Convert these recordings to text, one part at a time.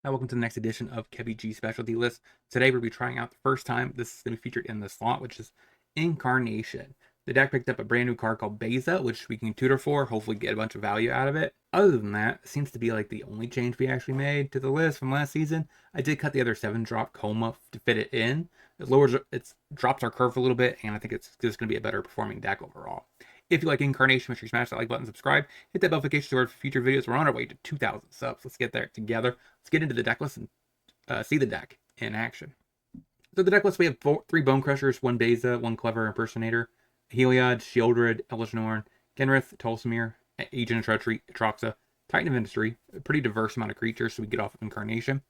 Hi, welcome to the next edition of KebbieG Specialty List. Today we'll be trying out the first time this is going to be featured in the slot, which is Incarnation. The deck picked up a brand new card called Beza, which we can tutor for, hopefully get a bunch of value out of it. Other than that, it seems to be like the only change we actually made to the list from last season. I did cut the other 7-drop Coma to fit it in. It drops our curve a little bit, and I think it's just going to be a better performing deck overall. If you like Incarnation, make sure you smash that like button, subscribe, hit that notification so for future videos. We're on our way to 2,000 subs. Let's get there together. Let's get into the deck list and see the deck in action. So the deck list, we have 3 Bone Crushers, 1 Beza, 1 Clever Impersonator, Heliod, Shieldred, Elishnorn, Genrith, Tolsimir, Agent of Treachery, Atroxa, Titan of Industry. A pretty diverse amount of creatures, so we get off of Incarnation.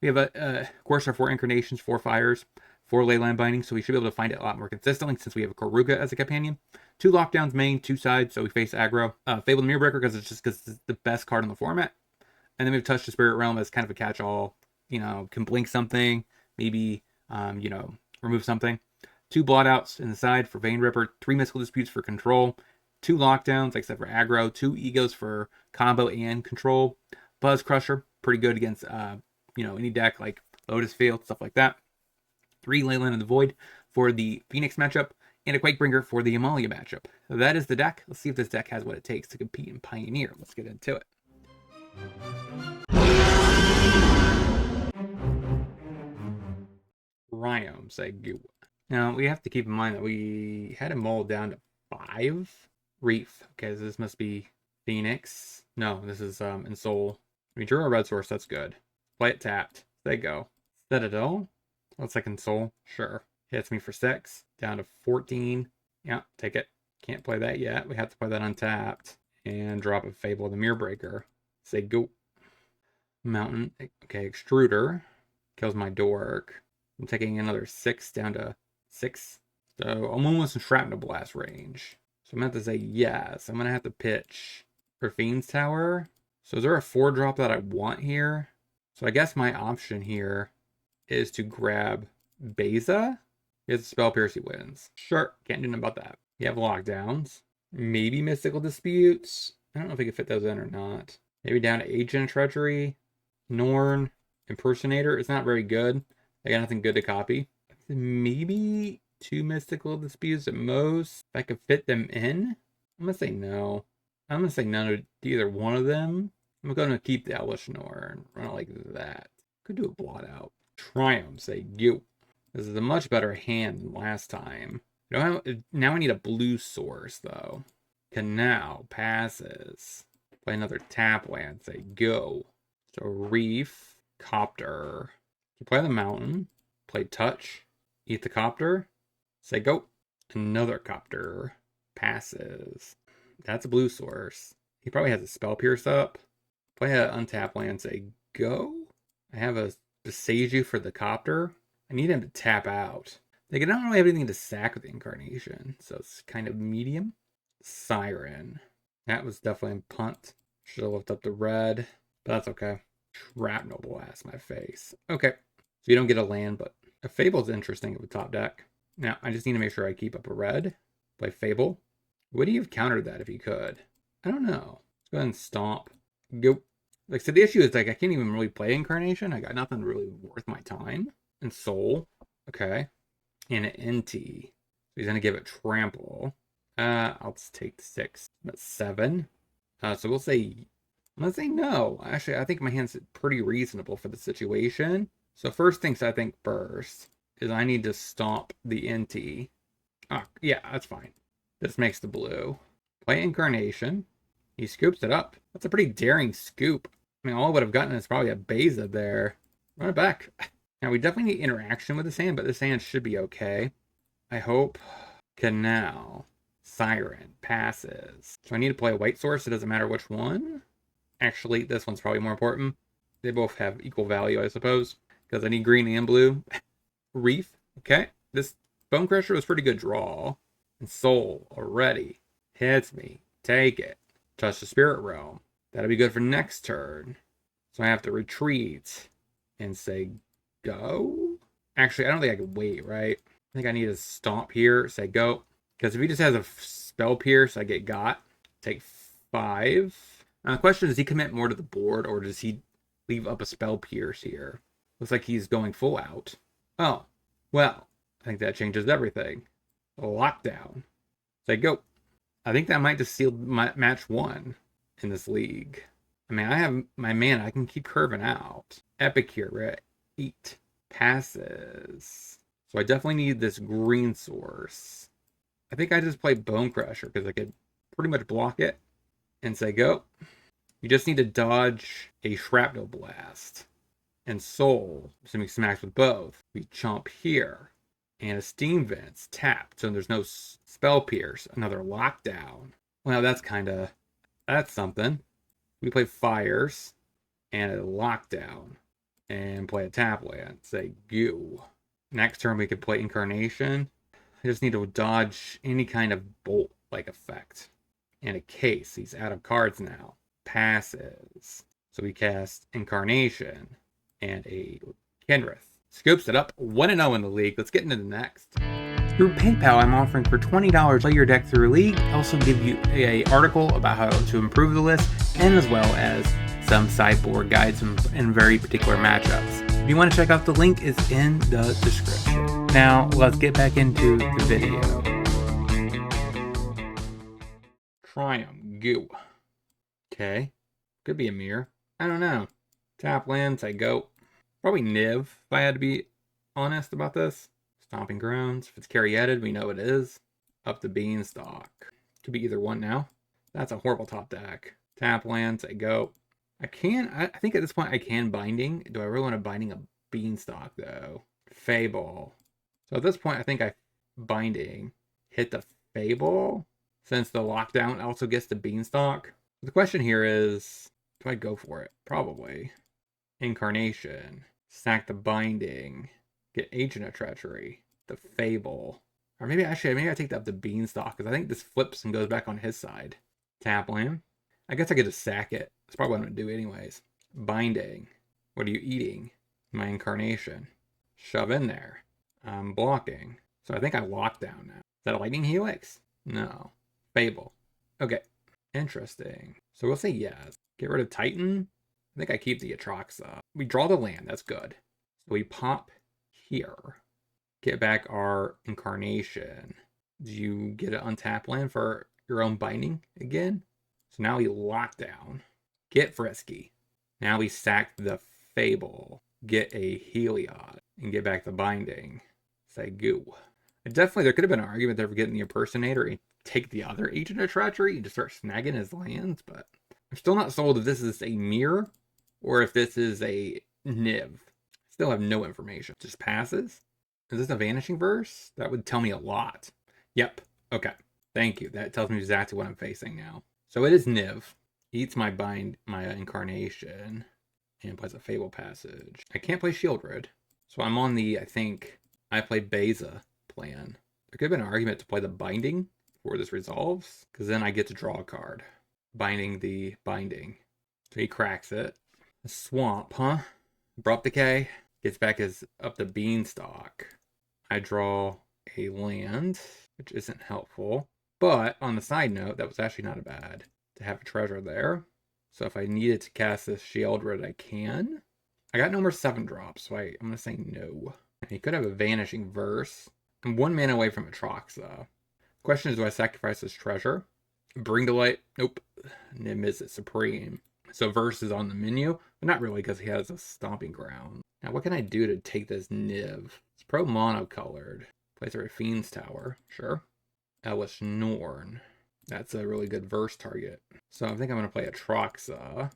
We have, of course, our 4 Incarnations, 4 Fires, 4 Leyline Bindings, so we should be able to find it a lot more consistently since we have a Keruga as a companion. 2 Lockdowns main, 2 sides, so we face aggro. Fabled Mirrorbreaker because it's the best card in the format. And then we've touched the Spirit Realm as kind of a catch-all. Can blink something, maybe, remove something. 2 Blotouts in the side for Vein Ripper, 3 Mystical Disputes for control, 2 Lockdowns, like I said, for aggro, 2 Egos for combo and control. Buzz Crusher, pretty good against, any deck like Lotus Field, stuff like that. 3 Leyline of the Void for the Phoenix matchup, and a Quakebringer for the Amalia matchup. So that is the deck. Let's see if this deck has what it takes to compete in Pioneer. Let's get into it. Rhiome, say go. Now, we have to keep in mind that we had him all down to 5. Reef. Okay, so this must be Phoenix. No, this is Ensoul. We drew a red source, that's good. Play it tapped. There you go. Citadel. Looks like Ensoul. Sure. Hits me for 6. Down to 14. Yeah, take it. Can't play that yet. We have to play that untapped. And drop a Fable of the Mirrorbreaker. Say go. Mountain. Okay, Extruder. Kills my Dork. I'm taking another 6 down to 6. So I'm almost in Shrapnel Blast range. So I'm going to have to say yes. I'm going to have to pitch for Fiend's Tower. So is there a 4-drop that I want here? So I guess my option here is to grab Beza. It's Spell Pierce, he wins. Sure, can't do nothing about that. You have Lockdowns. Maybe Mystical Disputes. I don't know if I can fit those in or not. Maybe down to Agent of Treachery. Norn. Impersonator. It's not very good. I got nothing good to copy. Maybe 2 Mystical Disputes at most. If I could fit them in. I'm going to say no. I'm going to say none of either one of them. I'm going to keep the Elishnorn and run it like that. Could do a blot out. Triumph, say you. This is a much better hand than last time. Now I need a blue source, though. Canal passes. Play another tap land, say go. So Reef, Copter. You play the Mountain, play Touch, eat the Copter, say go. Another Copter passes. That's a blue source. He probably has a Spell Pierce up. Play an untap land, say go. I have a Beseiju for the Copter. I need him to tap out. Like, I don't really have anything to sack with the Incarnation, so it's kind of medium. Siren. That was definitely a punt. Should have lifted up the red, but that's okay. Shrapnel Blast my face. Okay, so you don't get a land, but a Fable's interesting at the top deck. Now, I just need to make sure I keep up a red. Play Fable. Would he have countered that if he could? I don't know. Let's go ahead and stomp. Go. Like, so the issue is, like, I can't even really play Incarnation. I got nothing really worth my time. And Soul. Okay. And an NT. So he's going to give it Trample. I'll just take 6. That's 7. So we'll say... I'm going to say no. Actually, I think my hand's pretty reasonable for the situation. So first things I think first is I need to stomp the NT. Oh, yeah, that's fine. This makes the blue. Play Incarnation. He scoops it up. That's a pretty daring scoop. I mean, all I would have gotten is probably a Beza there. Run it back. Now, we definitely need interaction with this hand, but this hand should be okay. I hope. Canal. Siren. Passes. So I need to play a white source. It doesn't matter which one. Actually, this one's probably more important. They both have equal value, I suppose. Because I need green and blue. Reef. Okay. This Bone Crusher was pretty good draw. And Soul already. Hits me. Take it. Touch the Spirit Realm. That'll be good for next turn. So I have to retreat and say go. Actually, I don't think I can wait, right? I think I need to stomp here, say go. Because if he just has a Spell Pierce, I get got. Take 5. Now the question is, does he commit more to the board, or does he leave up a Spell Pierce here. Looks like he's going full out. Oh, well, I think that changes everything. Lockdown. So go. I think that might just seal match 1 in this league. I mean, I have my mana. I can keep curving out. Epic here. We're at 8 passes. So I definitely need this green source. I think I just play Bone Crusher because I could pretty much block it and say go. You just need to dodge a Shrapnel Blast. And Soul, assuming smacks with both. We chomp here. And a Steam Vents tapped, so there's no Spell Pierce. Another Lockdown. Well, that's something. We play Fires and a Lockdown. And play a tap land. Say goo. Next turn we could play Incarnation. I just need to dodge any kind of bolt-like effect. And a Case. He's out of cards now. Passes. So we cast Incarnation and a Kenrith. Scoops it up 1-0 in the league. Let's get into the next. Through PayPal, I'm offering for $20 play your deck through League. I also give you an article about how to improve the list, and as well as some sideboard guides in very particular matchups. If you want to check out the link, is in the description. Now, let's get back into the video. Triumph, goo. Okay. Could be a mirror. I don't know. Tap lands, I go. Probably Niv, if I had to be honest about this. Stomping Grounds. If it's Caryatid, we know it is. Up to Beanstalk. Could be either one now. That's a horrible top deck. Tap lands, I go. I think at this point I can Binding. Do I really want to Binding a Beanstalk, though? Fable. So at this point, I think I Binding. Hit the Fable. Since the Lockdown also gets the Beanstalk. The question here is, do I go for it? Probably. Incarnation. Stack the Binding. Get Agent of Treachery. The Fable. Or maybe I take that up to Beanstalk, because I think this flips and goes back on his side. Tap land. I guess I could just sack it. That's probably what I'm going to do anyways. Binding. What are you eating? My Incarnation. Shove in there. I'm blocking. So I think I lock down now. Is that a Lightning Helix? No. Fable. Okay. Interesting. So we'll say yes. Get rid of Titan. I think I keep the Atraxa. We draw the land. That's good. So we pop here. Get back our Incarnation. Do you get an untap land for your own Binding again? So now we lock down. Get Frisky. Now we sack the Fable. Get a Heliod. And get back the Binding. Say goo. There could have been an argument there for getting the Impersonator and take the other Agent of Treachery and just start snagging his lands, but I'm still not sold if this is a mirror or if this is a Niv. Still have no information. Just passes? Is this a Vanishing Verse? That would tell me a lot. Yep. Okay. Thank you. That tells me exactly what I'm facing now. So it is Niv. Eats my Incarnation and plays a Fable Passage. I can't play Shieldred. So I'm on the, I think, I play Beza plan. There could have been an argument to play the Binding before this resolves, because then I get to draw a card. Binding the Binding. So he cracks it. A Swamp, huh? Abrupt Decay. Gets back up to Beanstalk. I draw a land, which isn't helpful. But on the side note, that was actually not bad to have a treasure there. So if I needed to cast this Shieldred, I can. I got no more 7-drops, so I'm going to say no. And he could have a Vanishing Verse. I'm 1 mana away from Atraxa. Question is, do I sacrifice this treasure? Bring to Light? Nope. Nim is it Supreme. So Verse is on the menu, but not really because he has a Stomping Ground. Now what can I do to take this Niv? It's pro monocolored. Plays a Fiend's Tower. Sure. Elish Norn. That's a really good Verse target. So I think I'm going to play Atraxa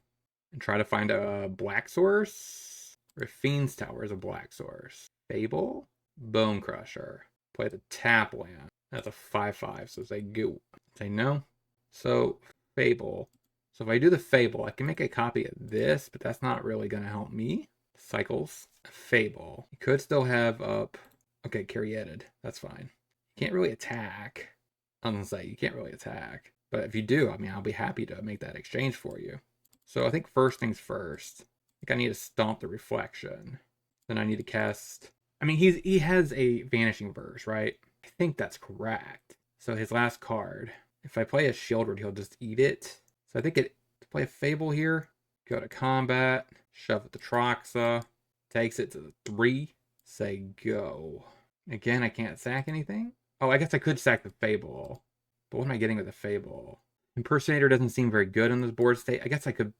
and try to find a black source. Fiend's Tower is a black source. Fable? Bone Crusher. Play the tap land. That's a 5/5, so say go. Say no. So Fable. So if I do the Fable, I can make a copy of this, but that's not really going to help me. Cycles. Fable. You could still have up... Okay, Caryatid. That's fine. You can't really attack. I'm going to say you can't really attack. But if you do, I mean, I'll be happy to make that exchange for you. So I think first things first. I think I need to stomp the Reflection. Then I need to cast... I mean, he has a Vanishing Verse, right? I think that's correct. So his last card. If I play a Shieldred, he'll just eat it. So I think to play a Fable here, Go to combat. Shove with the Troxa. Takes it to the 3. Say go. Again, I can't sack anything. Oh, I guess I could sack the Fable. But what am I getting with the Fable? Impersonator doesn't seem very good on this board state. I guess I could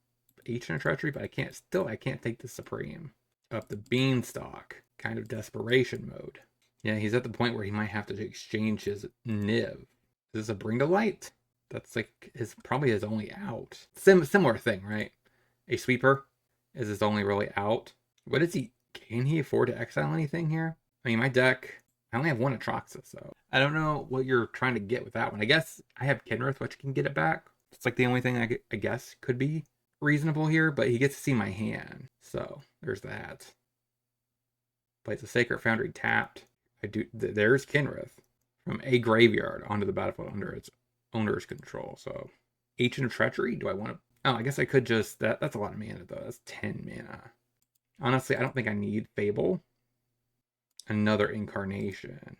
Ancient Treachery, but I can't take the Supreme. Up the Beanstalk. Kind of desperation mode. Yeah, he's at the point where he might have to exchange his Niv. Is this a Bring to Light? That's like probably his only out. Similar thing, right? A Sweeper is his only really out. What is he? Can he afford to exile anything here? I mean, my deck, I only have one Atraxa, so I don't know what you're trying to get with that one. I guess I have Kinrith, which can get it back. It's like the only thing I guess could be reasonable here, but he gets to see my hand, so there's that. Plays a Sacred Foundry tapped. There's Kinrith from a graveyard onto the battlefield under its owner's control. So Ancient Treachery, do I want to? Oh, I guess I could just, that's a lot of mana though. That's 10 mana. Honestly, I don't think I need Fable. Another Incarnation.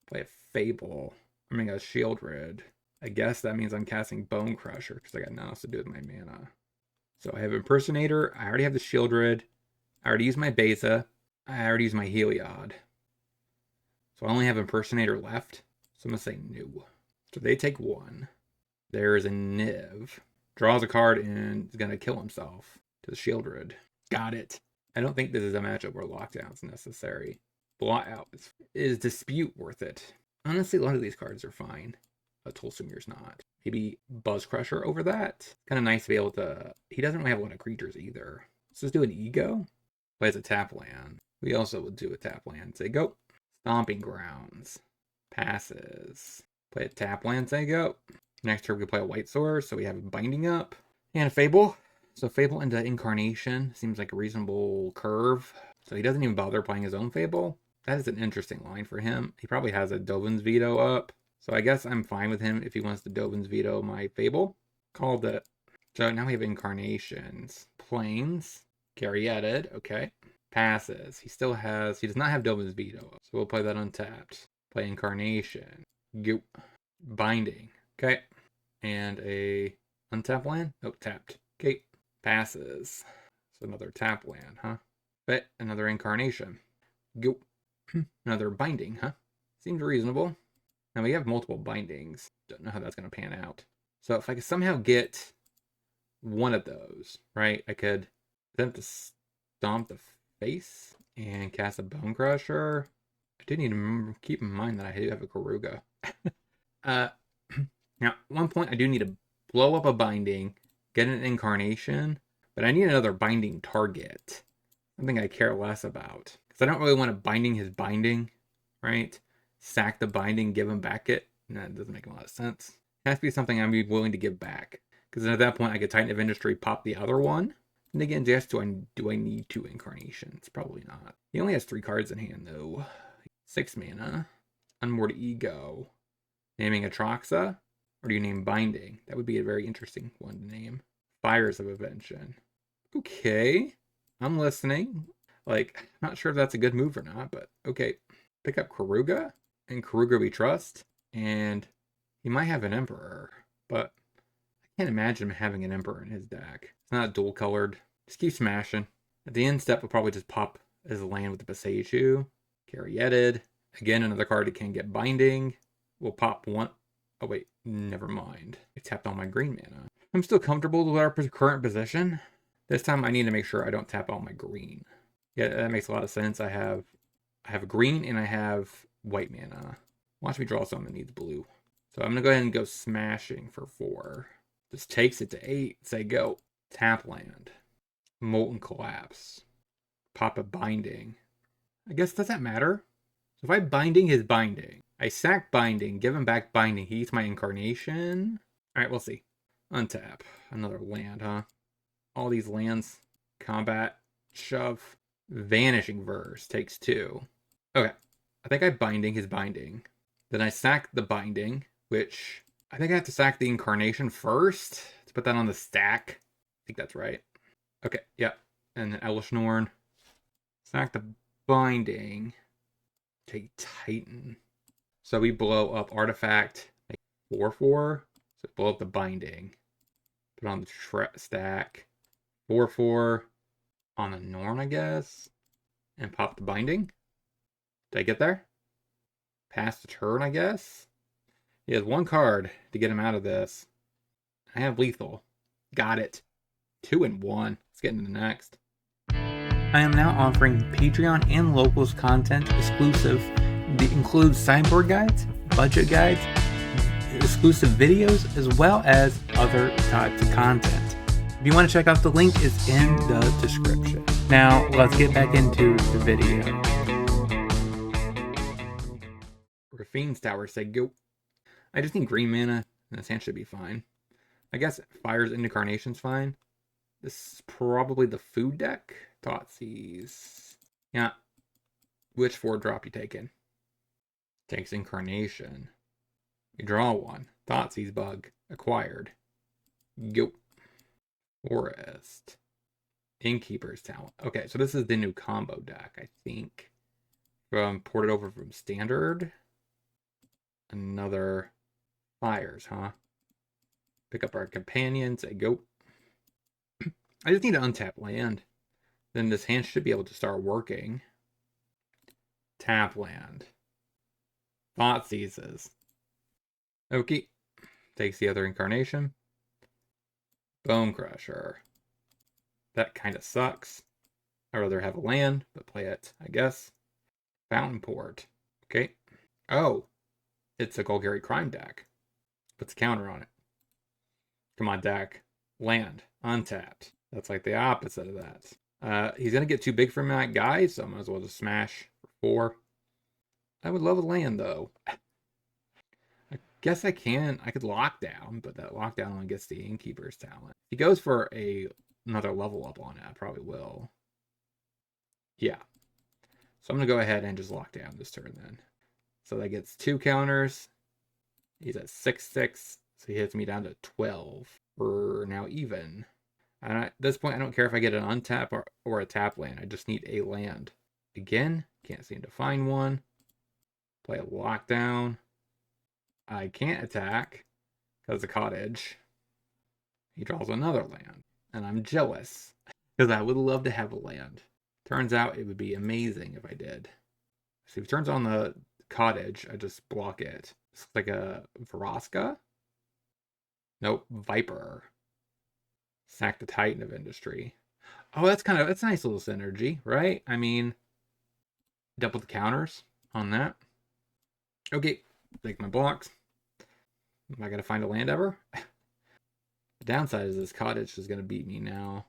Play a Fable. I'm going to go Shieldred. I guess that means I'm casting Bone Crusher because I got nothing else to do with my mana. So I have Impersonator. I already have the Shieldred. I already used my Beza. I already used my Heliod. So I only have Impersonator left. So I'm going to say no. So they take 1. There's a Niv. Draws a card and is going to kill himself to the Shieldred. Got it. I don't think this is a matchup where lockdown's necessary. Blowout is Dispute worth it? Honestly, a lot of these cards are fine. But Tolsumir's not. Maybe Buzz Crusher over that. Kind of nice to be able to... He doesn't really have a lot of creatures either. Let's just do an Ego. Plays a tap land. We also would do a tap land. Say go. Stomping Grounds. Passes. Play a tap land. Say go. Next turn we play a White Source. So we have Binding Up. And a Fable. So Fable into Incarnation seems like a reasonable curve. So he doesn't even bother playing his own Fable. That is an interesting line for him. He probably has a Dovin's Veto up. So I guess I'm fine with him if he wants to Dovin's Veto my Fable. Called it. So now we have Incarnations. Plains. Caryatid. Okay. Passes. He does not have Dovin's Veto up. So we'll play that untapped. Play Incarnation. Goop. Binding. Okay. And a untapped land? Nope, tapped. Okay. Passes. So another tap land, huh? But another Incarnation. Go. Another Binding, huh? Seems reasonable. Now we have multiple bindings. Don't know how that's going to pan out. So if I could somehow get one of those, right? I could attempt to stomp the face and cast a Bone Crusher. I do need to keep in mind that I do have a Keruga. Now, at one point, I do need to blow up a binding, get an Incarnation, but I need another binding target. Something I care less about. Because I don't really want to binding his binding, right? Sack the binding, give him back it. That doesn't make a lot of sense. It has to be something I'm willing to give back. Because at that point, I could Titan of Industry, pop the other one. And again, just do I need 2 Incarnations? Probably not. He only has 3 cards in hand, though. 6 mana. Unmoored Ego. Naming Atraxa? Or do you name Binding? That would be a very interesting one to name. Fires of Invention. Okay. I'm listening. Like, I'm not sure if that's a good move or not, but okay. Pick up Keruga. And Keruga we trust. And he might have an Emperor. But I can't imagine him having an Emperor in his deck. It's not dual colored. Just keep smashing. At the end step, we'll probably just pop his land with the Passeju. Caryatid. Again, another card that can get Binding. We'll pop one. Oh, wait. Never mind. I tapped all my green mana. I'm still comfortable with our current position. This time I need to make sure I don't tap all my green. Yeah, that makes a lot of sense. I have a green and I have white mana. Watch me draw something that needs blue. So I'm going to go ahead and go smashing for 4. This takes it to 8. Say go. Tap land. Molten Collapse. Pop a Binding. I guess, does that matter? So if I binding his binding, I sack binding, give him back binding, he eats my Incarnation. Alright, we'll see. Untap. Another land, huh? All these lands. Combat. Shove. Vanishing Verse. Takes 2. Okay. I think I binding his binding. Then I sack the binding, which I think I have to sack the Incarnation first to put that on the stack. I think that's right. Okay, yeah. And then Elishnorn. Sack the binding. Take Titan. So we blow up Artifact. Make 4/4. So blow up the binding. Put on the stack. 4/4 on the Norn, I guess. And pop the binding. Did I get there? Pass the turn, I guess. He has one card to get him out of this. I have lethal. Got it. 2 and 1. Let's get into the next. I am now offering Patreon and locals content exclusive. That includes sideboard guides, budget guides, exclusive videos, as well as other types of content. If you want to check out the link, it's in the description. Now, let's get back into the video. Raffine's Tower said go. I just need green mana, and this hand should be fine. I guess Fire's Incarnation's fine. This is probably the food deck. Thoughtseize. Yeah. Which 4-drop you taking? Takes Incarnation. You draw one. Thoughtseize bug. Acquired. Go. Forest. Innkeeper's Talent. Okay, so this is the new combo deck, I think. Ported over from Standard. Another Fires, huh? Pick up our companion. Say go. I just need to untap land. Then this hand should be able to start working. Tap land. Thoughtseizes. Okay. Takes the other Incarnation. Bone Crusher. That kind of sucks. I'd rather have a land, but play it, I guess. Fountain Port. Okay. Oh. It's a Golgari Crime deck. Puts a counter on it. Come on, deck. Land. Untapped. That's like the opposite of that. He's going to get too big for my guy, so I might as well just smash for 4. I would love a land, though. I guess I could lock down, but that lockdown only gets the Innkeeper's Talent. If he goes for another level up on it, I probably will. Yeah. So I'm going to go ahead and just lock down this turn then. So that gets 2 counters. He's at 6/6, so he hits me down to 12. We're now even. And at this point, I don't care if I get an untap or a tap land. I just need a land. Again, can't seem to find one. Play a lockdown. I can't attack because of Cottage. He draws another land. And I'm jealous because I would love to have a land. Turns out it would be amazing if I did. So if he turns on the Cottage, I just block it. It's like a Vraska? Nope, Viper. Sack the Titan of Industry. Oh, that's a nice little synergy, right? I mean, double the counters on that. Okay, take my blocks. Am I gonna find a land ever? The downside is this Cottage is gonna beat me now.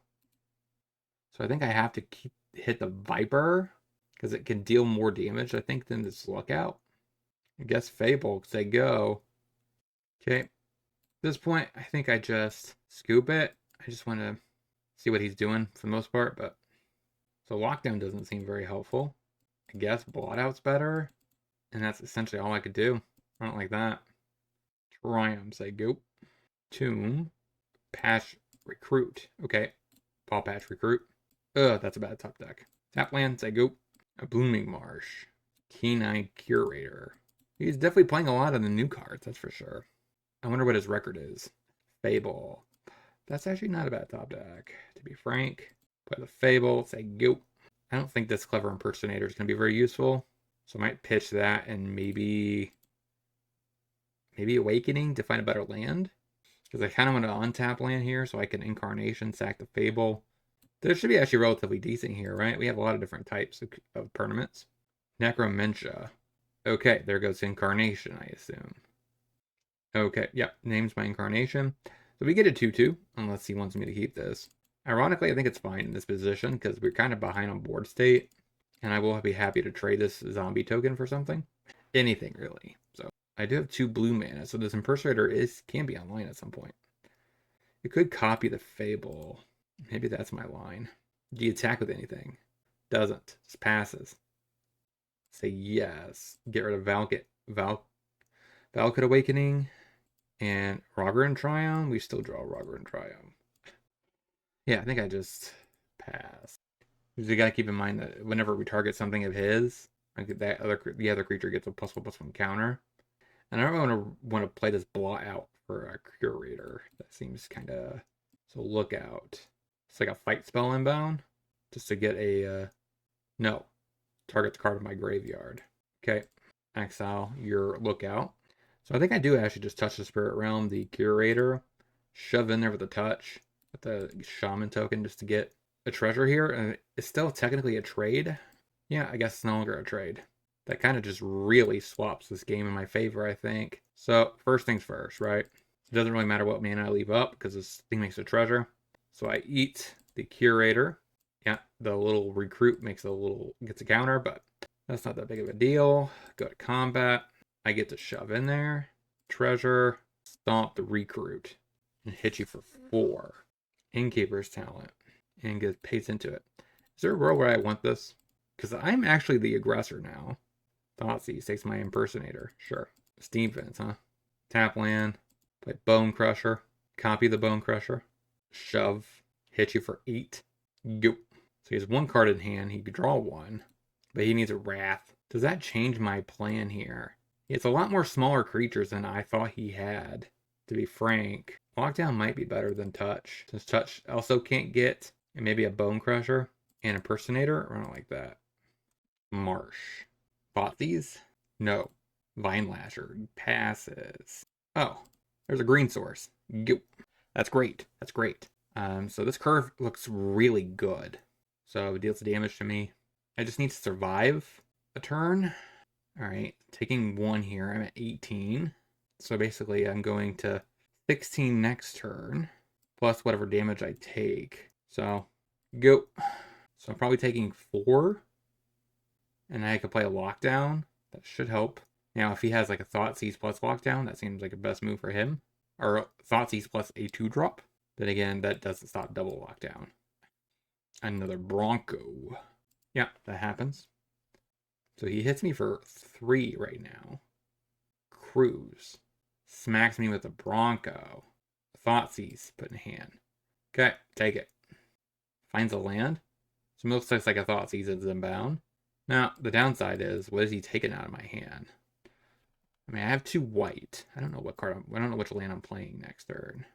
So I think I have to hit the Viper because it can deal more damage, I think, than this Lookout. I guess Fable, say go. Okay. At this point, I think I just scoop it. I just want to see what he's doing for the most part, but so lockdown doesn't seem very helpful. I guess blowout's better, and that's essentially all I could do. I don't like that. Triumph, say go. Tomb, Patch Recruit. Okay, Paw Patch Recruit. Ugh, that's a bad top deck. Tap land, say go. A Blooming Marsh, Keen-Eyed Curator. He's definitely playing a lot of the new cards, that's for sure. I wonder what his record is. Fable. That's actually not a bad top deck, to be frank. Play the Fable, say go. I don't think this Clever Impersonator is going to be very useful. So I might pitch that and maybe Awakening to find a better land. Because I kind of want to untap land here so I can Incarnation, sack the Fable. This should be actually relatively decent here, right? We have a lot of different types of permanents. Necromentia. Okay, there goes Incarnation, I assume. Okay, yep, name's my Incarnation. So we get a 2/2, unless he wants me to keep this. Ironically, I think it's fine in this position, because we're kind of behind on board state. And I will be happy to trade this zombie token for something. Anything, really. So I do have 2 blue mana, so this Impersonator can be online at some point. You could copy the Fable. Maybe that's my line. Do you attack with anything? Doesn't. Just passes. Say yes. Get rid of Valakut Awakening. And Roger Triumph. We still draw Roger Triumph. Yeah, I think I just pass. Because you gotta keep in mind that whenever we target something of his, like the other creature gets a +1/+1 counter. And I don't want to play this blot out for a Curator. That seems kind of... So Lookout. It's like a fight spell inbound. Just to get a, no. Target the card of my graveyard. Okay. Exile your Lookout. So I think I do actually just touch the Spirit Realm, the Curator, shove in there with a touch, with the Shaman token just to get a treasure here. And it's still technically a trade. Yeah, I guess it's no longer a trade. That kind of just really swaps this game in my favor, I think. So first things first, right? It doesn't really matter what mana I leave up because this thing makes a treasure. So I eat the Curator. Yeah, the little recruit gets a counter, but that's not that big of a deal. Go to combat. I get to shove in there. Treasure. Stomp the recruit. And hit you for 4. Innkeeper's Talent. And get pays into it. Is there a world where I want this? Because I'm actually the aggressor now. Thoughtseize takes my impersonator. Sure. Steam Vents, huh? Tap land. Play Bone Crusher. Copy the Bone Crusher. Shove. Hit you for 8. Go. So he has 1 card in hand. He could draw 1. But he needs a Wrath. Does that change my plan here? It's a lot more smaller creatures than I thought he had, to be frank. Lockdown might be better than Touch. Since Touch also can't get, and maybe a Bone Crusher and Impersonator. I don't like that. Marsh. Bought these? No. Vine Lasher. Passes. Oh, there's a green source. Go. That's great. That's great. So this curve looks really good. So it deals damage to me. I just need to survive a turn. All right, taking 1 here. I'm at 18. So basically I'm going to 16 next turn, plus whatever damage I take. So, go. So I'm probably taking 4. And I could play a Lockdown. That should help. Now, if he has like a Thoughtseize plus Lockdown, that seems like a best move for him. Or Thoughtseize plus a 2-drop. Then again, that doesn't stop double Lockdown. Another Bronco. Yeah, that happens. So he hits me for 3 right now. Cruise. Smacks me with a Bronco. Thoughtseize put in hand. Okay, take it. Finds a land. So it looks like a Thoughtseize is inbound. Now, the downside is, what is he taking out of my hand? I mean, I have 2 white. I don't know what card I don't know which land I'm playing next turn.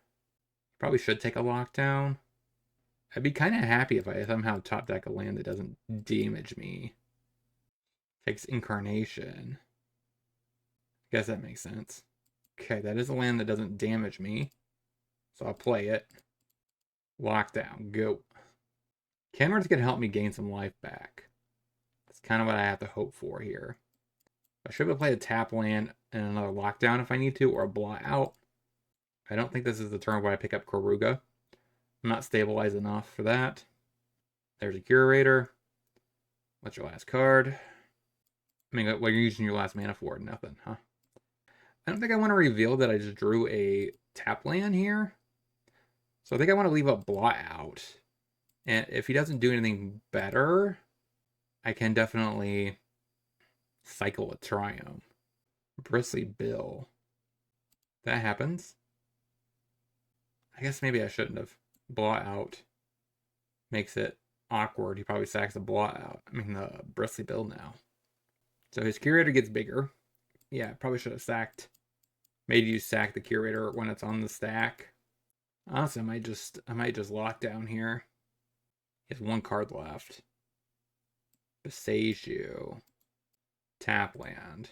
Probably should take a Lockdown. I'd be kind of happy if I somehow top deck a land that doesn't damage me. Takes Incarnation. I guess that makes sense. Okay, that is a land that doesn't damage me. So I'll play it. Lockdown. Go. Kenworth's going to help me gain some life back. That's kind of what I have to hope for here. I should have played a tap land and another Lockdown if I need to, or a blot out. I don't think this is the turn where I pick up Keruga. I'm not stabilized enough for that. There's a Curator. What's your last card? I mean, what are you using your last mana for? Nothing, huh? I don't think I want to reveal that I just drew a tap land here. So I think I want to leave a blot out. And if he doesn't do anything better, I can definitely cycle a Triumph. Bristly Bill. That happens. I guess maybe I shouldn't have. Blot out makes it awkward. He probably sacks a blot out. I mean, the Bristly Bill now. So his Curator gets bigger. Yeah, probably should have sacked. Maybe you sack the Curator when it's on the stack. Honestly, I might just lock down here. He has 1 card left. Besiege you. Tap land.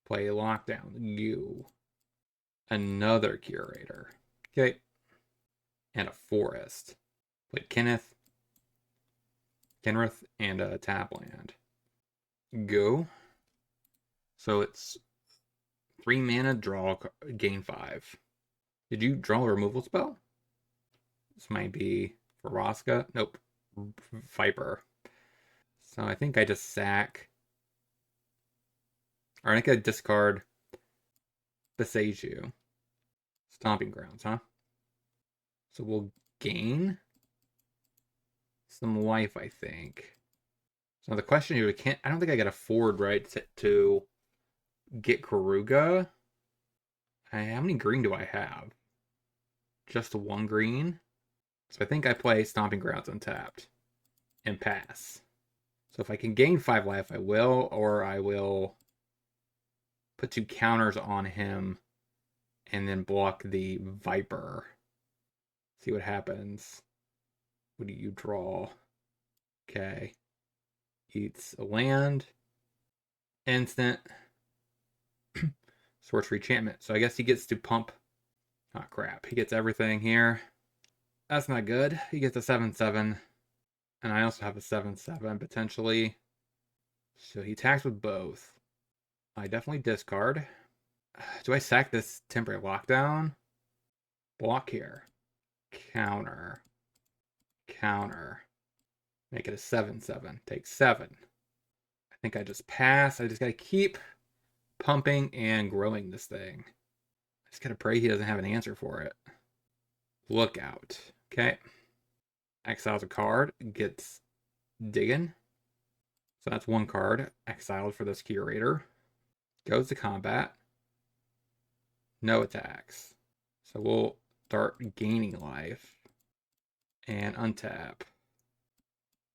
Play Lockdown. You. Another Curator. Okay. And a Forest. Play Kenneth, and a tap land. Go. So it's 3 mana, draw, gain 5. Did you draw a removal spell? This might be Faraska. Nope. Viper. So I think I just sack. Or I think I discard Besiege you. Stomping Grounds, huh? So we'll gain some life, I think. So the question here, I don't think I can afford, right, to get Keruga. How many green do I have? Just 1 green. So I think I play Stomping Grounds untapped and pass. So if I can gain 5 life, I will, or I will put 2 counters on him and then block the Viper. See what happens. What do you draw? Okay. Eats a land. Instant. Sorcery enchantment. So I guess he gets to pump. Oh, crap. He gets everything here. That's not good. He gets a 7/7. And I also have a 7/7 potentially. So he attacks with both. I definitely discard. Do I sack this temporary lockdown? Block here. Counter. Counter. Make it a 7/7. Take 7. I think I just pass. I just gotta keep pumping and growing this thing. I just gotta pray he doesn't have an answer for it. Lookout. Okay. Exiles a card. Gets digging. So that's one card exiled for this curator. Goes to combat. No attacks. So we'll start gaining life. And untap.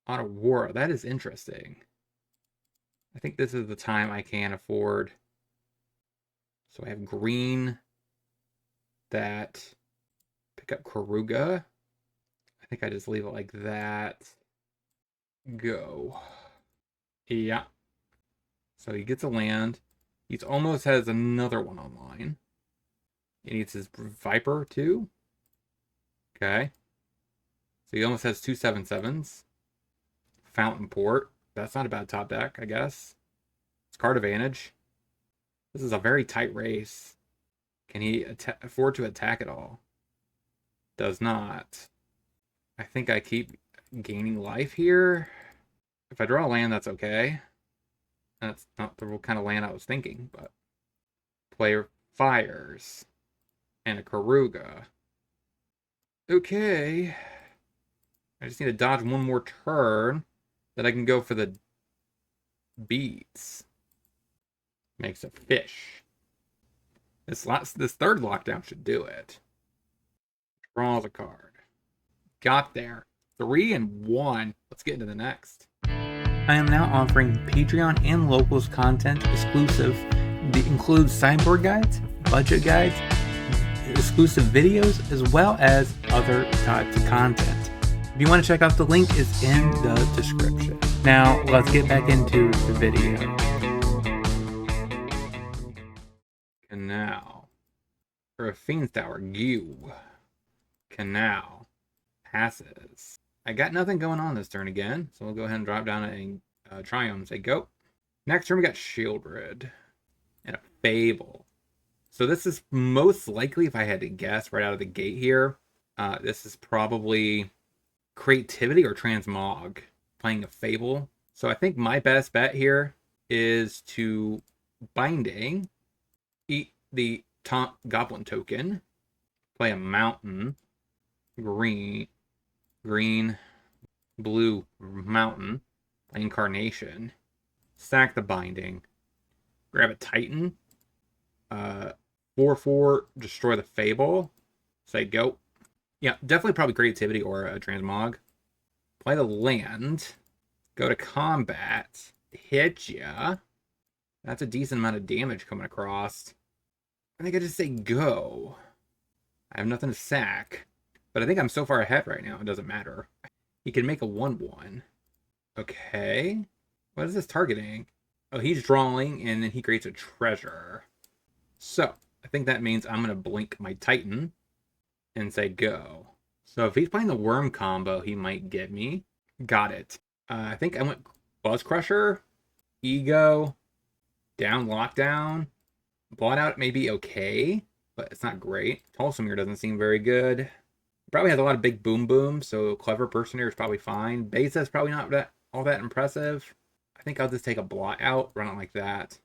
Aurora. That is interesting. I think this is the time I can afford. So I have green that pick up Keruga. I think I just leave it like that. Go. Yeah. So he gets a land. He almost has another one online. He needs his Viper too. Okay. So he almost has 2 7/7s. Fountain Port. That's not a bad top deck, I guess. It's card advantage. This is a very tight race. Can he afford to attack at all? Does not. I think I keep gaining life here. If I draw a land, that's okay. That's not the kind of land I was thinking, but player fires. And a Keruga. Okay. I just need to dodge one more turn. That I can go for the beats. Makes a fish. This third lockdown should do it. Draws a card. Got there. 3 and 1. Let's get into the next. I am now offering Patreon and locals content exclusive. It includes sideboard guides, budget guides, exclusive videos, as well as other types of content. If you want to check out the link, it's in the description. Now, let's get back into the video. Canal. For a Fiend's Tower, Gu. Canal. Passes. I got nothing going on this turn again, so we'll go ahead and drop down a Triumph and say go. Next turn we got Shieldred. And a Fable. So this is most likely, if I had to guess right out of the gate here, this is probably Creativity or Transmog, playing a Fable. So I think my best bet here is to Binding, eat the Taunt Goblin token, play a Mountain, green, blue Mountain, play Incarnation, sack the Binding, grab a Titan, 4/4, destroy the Fable, say go. Yeah, definitely probably Creativity or a Transmog. Play the land. Go to combat. Hit ya. That's a decent amount of damage coming across. I think I just say go. I have nothing to sack. But I think I'm so far ahead right now, it doesn't matter. He can make a 1/1. Okay. What is this targeting? Oh, he's drawing, and then he creates a treasure. So, I think that means I'm going to blink my Titan and say go. So if he's playing the Worm combo, he might get me. Got it. I think I went Buzz Crusher, Ego, down Lockdown. Blot Out may be okay, but it's not great. Tulsamere doesn't seem very good. Probably has a lot of big boom, so Clever Personeer is probably fine. Beta is probably not all that impressive. I think I'll just take a Blot Out, run it like that.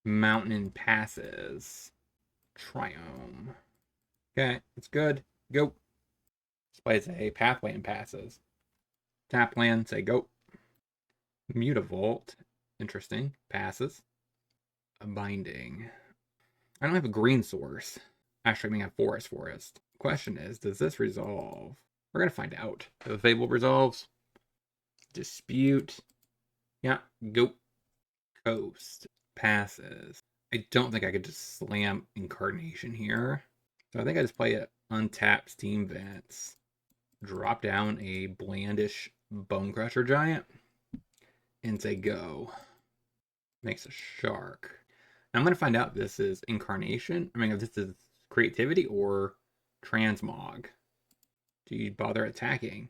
Mountain passes. Triumph. Okay, it's good. Go. Displays a pathway and passes. Tap land, say go. Mutavault. Interesting. Passes. A Binding. I don't have a green source. Actually, I mean, I have Forest. Question is, does this resolve? We're going to find out. If the Fable resolves. Dispute. Yeah, go. Coast. Passes. I don't think I could just slam Incarnation here. So I think I just play it untap Steam Vents. drop down a blandish Bone Crusher Giant, and say go. Makes a shark. I'm going to find out if this is Incarnation. I mean, if this is Creativity or Transmog. Do you bother attacking?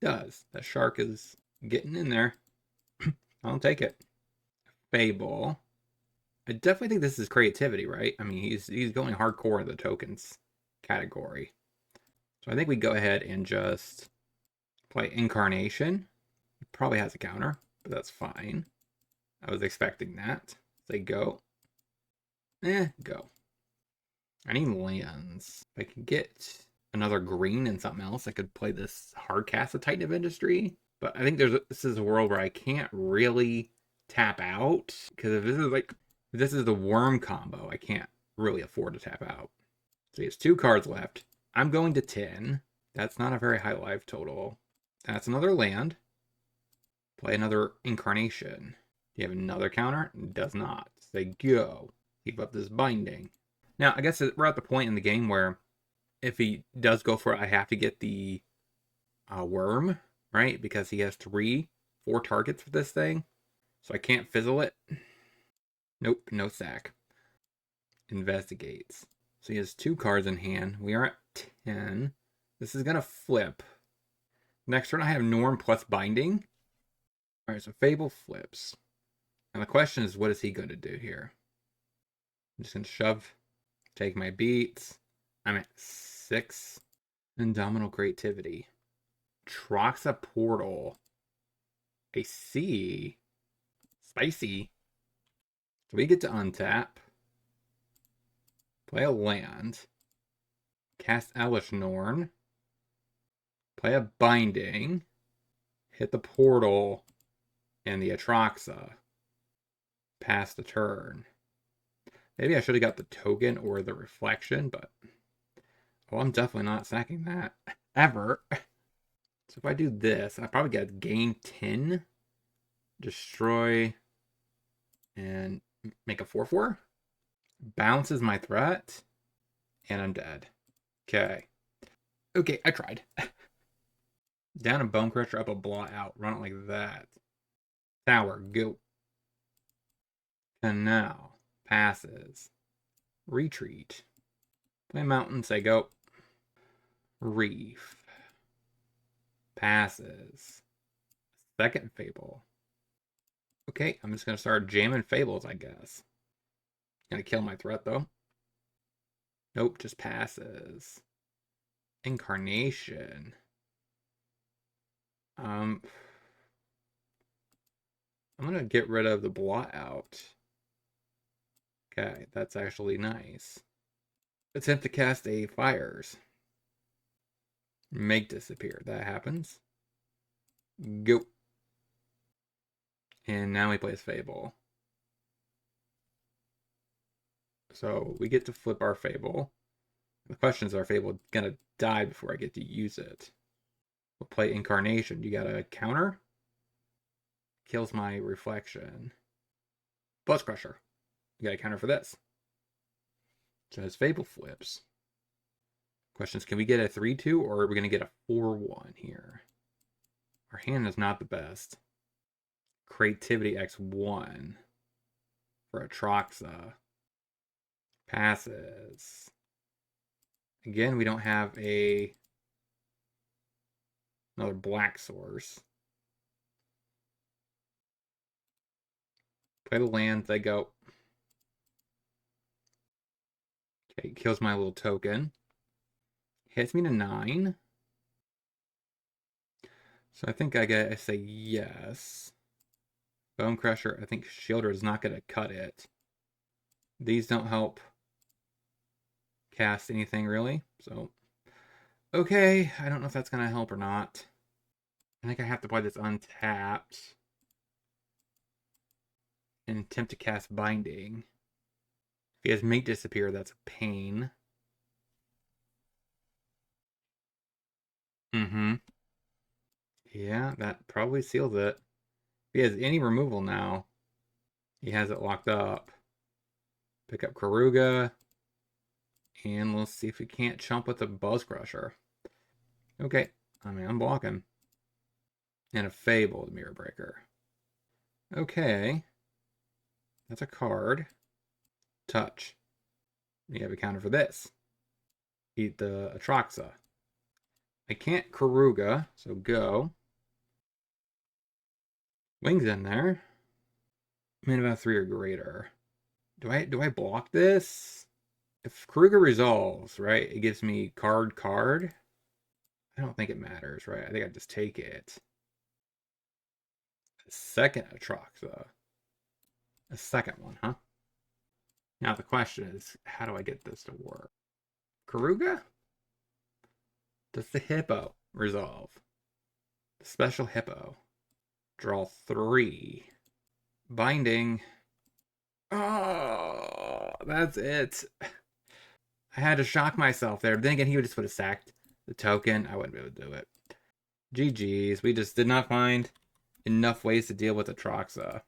Does. That shark is getting in there. I'll take it. Fable. I definitely think this is Creativity, right? I mean, he's going hardcore in the tokens category. So I think we go ahead and just play Incarnation. It probably has a counter, but that's fine. I was expecting that. Say go. Go. I need lands. If I can get another green and something else, I could play this hard cast of Titan of Industry. But I think this is a world where I can't really tap out. Because if this is the worm combo, I can't really afford to tap out. So he has 2 cards left. I'm going to 10. That's not a very high life total. That's another land. Play another Incarnation. Do you have another counter? It does not. Say go. Keep up this binding. Now, I guess we're at the point in the game where if he does go for it, I have to get the worm, right? Because he has 4 targets for this thing. So I can't fizzle it. Nope, no sack. Investigates. So he has 2 cards in hand. We are at 10. This is going to flip. Next turn I have Norm plus Binding. Alright, so Fable flips. And the question is, what is he going to do here? I'm just going to shove, take my beats. I'm at 6. Indomitable Creativity. Troxa Portal. A C. Spicy. So we get to untap. Play a land. Cast Elish Norn. Play a Binding. Hit the portal. And the Atraxa. Pass the turn. Maybe I should have got the token or the reflection, but well, I'm definitely not sacking that ever. So if I do this, I probably get gain 10, destroy, and make a 4/4. Bounces my threat, and I'm dead. Okay. Okay, I tried. Down a Bone Crusher, up a Blot out. Run it like that. Tower, go. Canal. Passes. Retreat. Play Mountain, say go. Reef. Passes. Second Fable. Okay, I'm just going to start jamming Fables, I guess. Gonna kill my threat, though. Nope, just passes. Incarnation. I'm going to get rid of the Blot out. Okay, that's actually nice. Attempt to cast a Fires. Make disappear. That happens. Go. And now he plays Fable. So we get to flip our Fable. The question is, our Fable gonna die before I get to use it? We'll play Incarnation. You got a counter? Kills my reflection. Plus Crusher. You got a counter for this. So his Fable flips. Questions, can we get a 3/2 or are we going to get a 4/1 here? Our hand is not the best. Creativity X1 for Atraxa. Passes. Again, we don't have another black source. Play the land, they go. Okay, kills my little token. Hits me to 9. So I think I say yes. Bone Crusher, I think Shielder is not going to cut it. These don't help cast anything really. So, okay, I don't know if that's going to help or not. I think I have to play this untapped. And attempt to cast Binding. If he has Make Disappear, that's a pain. Mm-hmm. Yeah, that probably seals it. If he has any removal now, he has it locked up. Pick up Keruga. And let's see if we can't chump with the Buzz Crusher. Okay. I mean, I'm blocking. And a Fabled Mirror Breaker. Okay. That's a card. Touch. You have a counter for this. Eat the Atraxa. I can't Keruga, so go. Wings in there. Mana about 3 or greater. Do I block this? If Keruga resolves, right, it gives me card. I don't think it matters, right? I think I just take it. A second Atraxa. A second one, huh? Now the question is, how do I get this to work? Keruga? Does the Hippo resolve? The special Hippo. Draw 3. Binding. Oh, that's it. I had to shock myself there. But then again, he would just would have sacked the token. I wouldn't be able to do it. GG's. We just did not find enough ways to deal with Atraxa.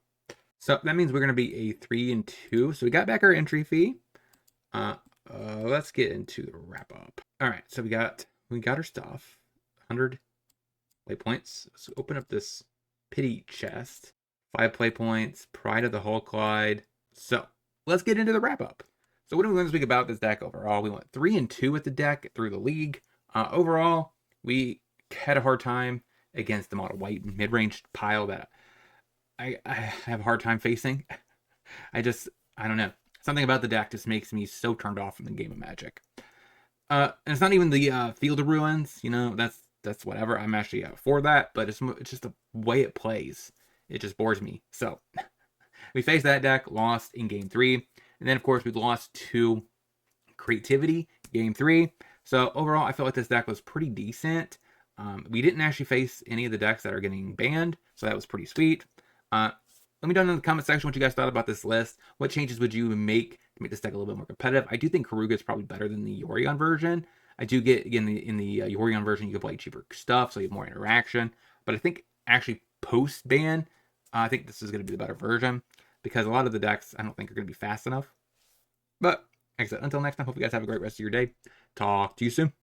So that means we're going to be a 3-2. So we got back our entry fee. Let's get into the wrap up. All right, so we got our stuff. 100 play points. So open up this pity chest. 5 play points. Pride of the Hull Clyde. So let's get into the wrap up. So what did we learn this week about this deck overall? We went 3-2 with the deck through the league. Overall, we had a hard time against the mono white mid-range pile that I have a hard time facing. I don't know. Something about the deck just makes me so turned off from the game of Magic. And it's not even the Field of Ruins, you know, that's whatever. I'm actually for that, but it's just the way it plays. It just bores me. So we faced that deck, lost in game 3. And then, of course, we lost to Creativity game 3. So overall, I felt like this deck was pretty decent. We didn't actually face any of the decks that are getting banned, so that was pretty sweet. Let me know in the comment section what you guys thought about this list. What changes would you make to make this deck a little bit more competitive? I do think Keruga is probably better than the Yorion version. I do get, again, in the Yorion version, you can play cheaper stuff, so you have more interaction. But I think actually post-ban, I think this is going to be the better version, because a lot of the decks I don't think are going to be fast enough. But, like I said, until next time, hope you guys have a great rest of your day. Talk to you soon.